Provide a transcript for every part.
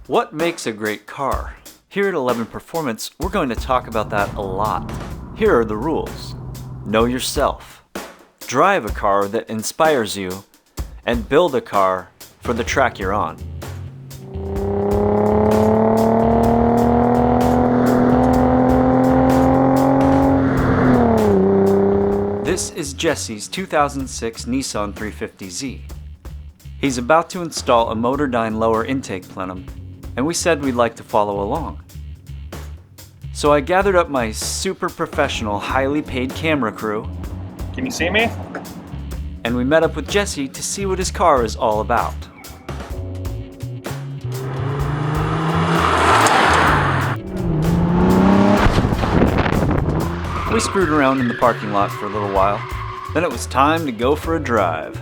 What makes a great car? Here at 11 Performance, we're going to talk about that a lot. Here are the rules. Know yourself. Drive a car that inspires you, and build a car for the track you're on. This is Jesse's 2006 Nissan 350Z. He's about to install a Motordyne lower intake plenum, and we said we'd like to follow along. So I gathered up my super professional, highly paid camera crew. Can you see me? And we met up with Jesse to see what his car is all about. We screwed around in the parking lot for a little while, then it was time to go for a drive.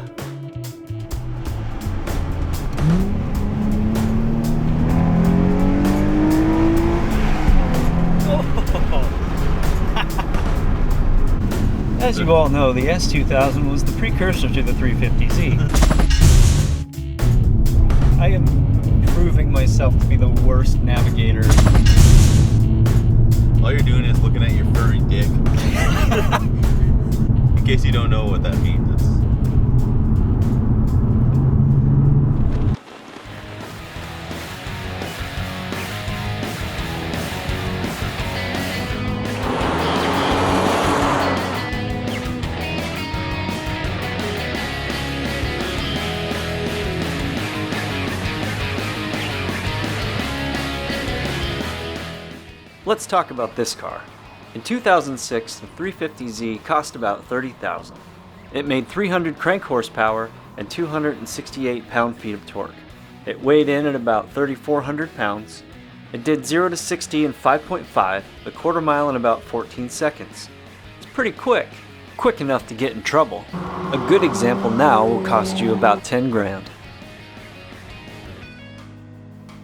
As you all know, the S2000 was the precursor to the 350Z. I am proving myself to be the worst navigator. All you're doing is looking at your furry dick. In case you don't know what that means. Let's talk about this car. In 2006, the 350Z cost about $30,000. It made 300 crank horsepower and 268 pound-feet of torque. It weighed in at about 3,400 pounds. It did 0 to 60 in 5.5, a quarter mile in about 14 seconds. It's pretty quick. Quick enough to get in trouble. A good example now will cost you about 10 grand.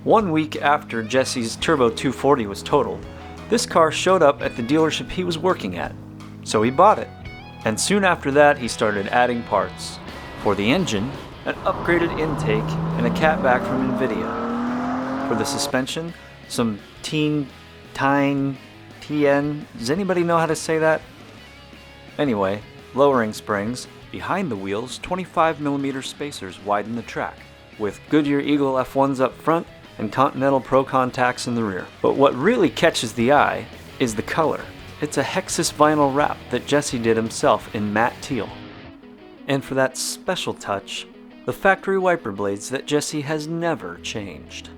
1 week after Jesse's Turbo 240 was totaled, this car showed up at the dealership he was working at, so he bought it. And soon after that, he started adding parts. For the engine, an upgraded intake and a catback from NVIDIA. For the suspension, some TN, does anybody know how to say that? Anyway, lowering springs, behind the wheels, 25mm spacers widen the track, with Goodyear Eagle F1s up front and Continental Pro contacts in the rear. But what really catches the eye is the color. It's a Hexus vinyl wrap that Jesse did himself in matte teal. And for that special touch, the factory wiper blades that Jesse has never changed.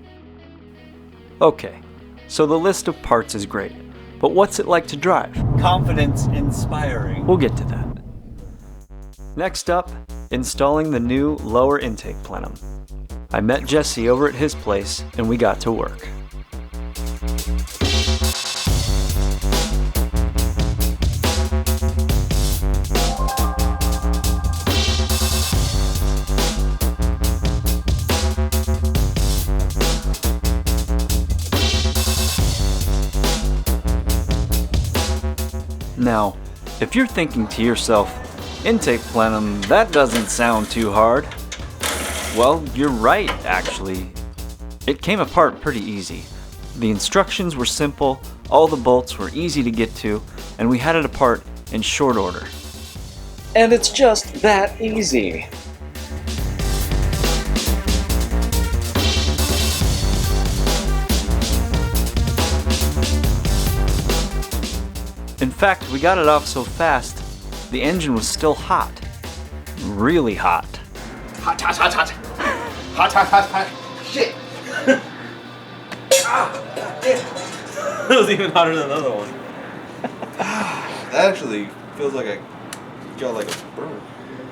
Okay, so the list of parts is great, but what's it like to drive? Confidence inspiring. We'll get to that. Next up, installing the new lower intake plenum. I met Jesse over at his place and we got to work. Now, if you're thinking to yourself, intake plenum, that doesn't sound too hard. Well, you're right, actually. It came apart pretty easy. The instructions were simple, all the bolts were easy to get to, and we had it apart in short order. And it's just that easy. In fact, we got it off so fast, the engine was still hot. Really hot. Hot, hot, hot, hot. Hot, hot, hot, hot. Shit. That was even hotter than the other one. That actually feels like I got like a burn.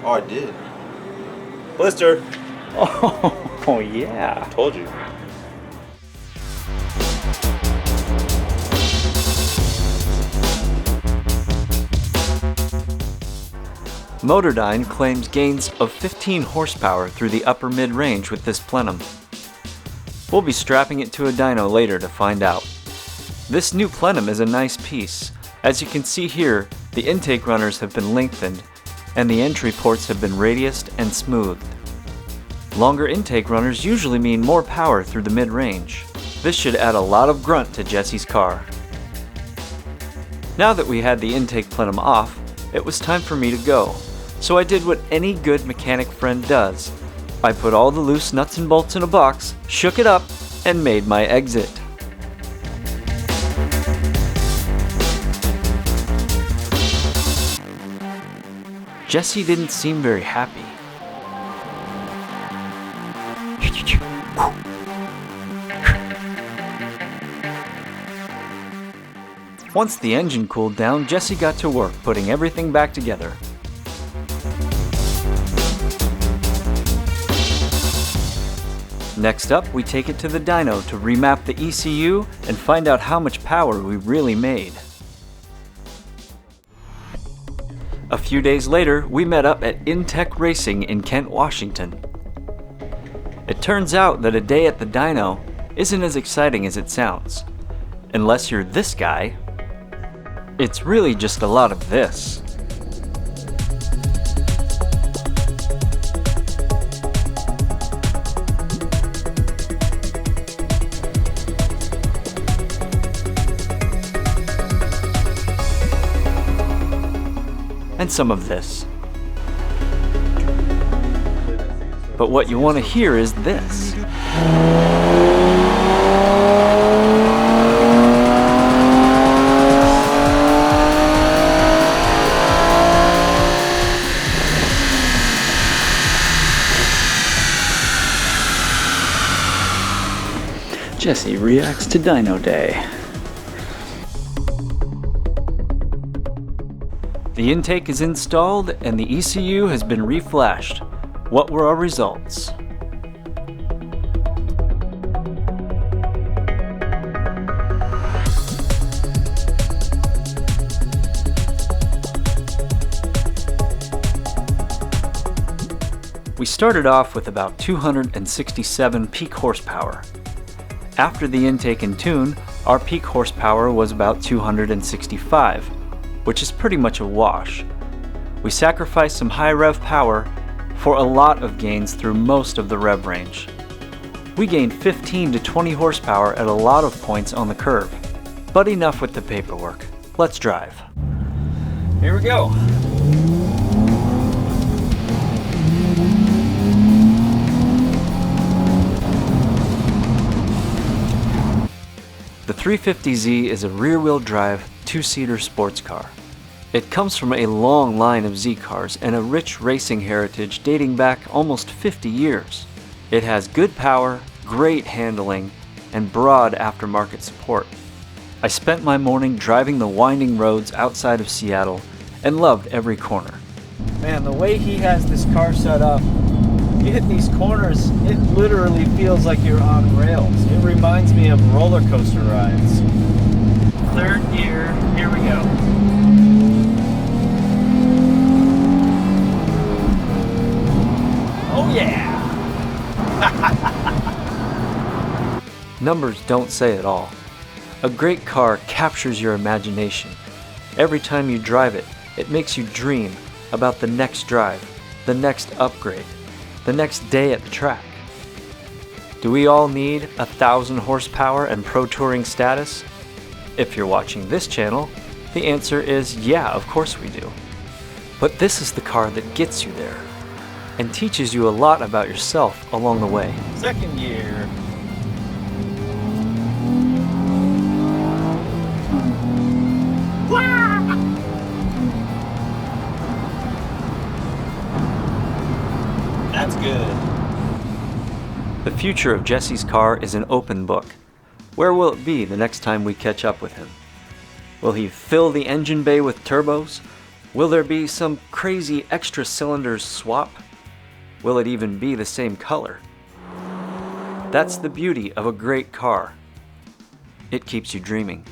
Oh, I did. Blister. Oh yeah. Told you. Motordyne claims gains of 15 horsepower through the upper mid-range with this plenum. We'll be strapping it to a dyno later to find out. This new plenum is a nice piece. As you can see here, the intake runners have been lengthened and the entry ports have been radiused and smoothed. Longer intake runners usually mean more power through the mid-range. This should add a lot of grunt to Jesse's car. Now that we had the intake plenum off, it was time for me to go. So I did what any good mechanic friend does. I put all the loose nuts and bolts in a box, shook it up, and made my exit. Jesse didn't seem very happy. Once the engine cooled down, Jesse got to work putting everything back together. Next up, we take it to the dyno to remap the ECU and find out how much power we really made. A few days later, we met up at Intec Racing in Kent, Washington. It turns out that a day at the dyno isn't as exciting as it sounds. Unless you're this guy, it's really just a lot of this. And some of this. But what you want to hear is this. Jesse reacts to Dyno Day. The intake is installed and the ECU has been reflashed. What were our results? We started off with about 267 peak horsepower. After the intake and tune, our peak horsepower was about 265, which is pretty much a wash. We sacrificed some high rev power for a lot of gains through most of the rev range. We gained 15 to 20 horsepower at a lot of points on the curve. But enough with the paperwork. Let's drive. Here we go. The 350Z is a rear-wheel drive, two-seater sports car. It comes from a long line of Z cars and a rich racing heritage dating back almost 50 years. It has good power, great handling, and broad aftermarket support. I spent my morning driving the winding roads outside of Seattle and loved every corner. Man, the way he has this car set up, you hit these corners, it literally feels like you're on rails. It reminds me of roller coaster rides. Third gear, here we go. Oh yeah! Numbers don't say it all. A great car captures your imagination. Every time you drive it, it makes you dream about the next drive, the next upgrade, the next day at the track. Do we all need 1,000 horsepower and pro touring status? If you're watching this channel, the answer is yeah, of course we do. But this is the car that gets you there and teaches you a lot about yourself along the way. Second gear. That's good. The future of Jesse's car is an open book. Where will it be the next time we catch up with him? Will he fill the engine bay with turbos? Will there be some crazy extra cylinders swap? Will it even be the same color? That's the beauty of a great car. It keeps you dreaming.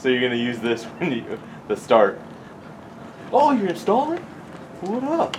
So you're gonna use this when you the start. Oh, you're installing? What up?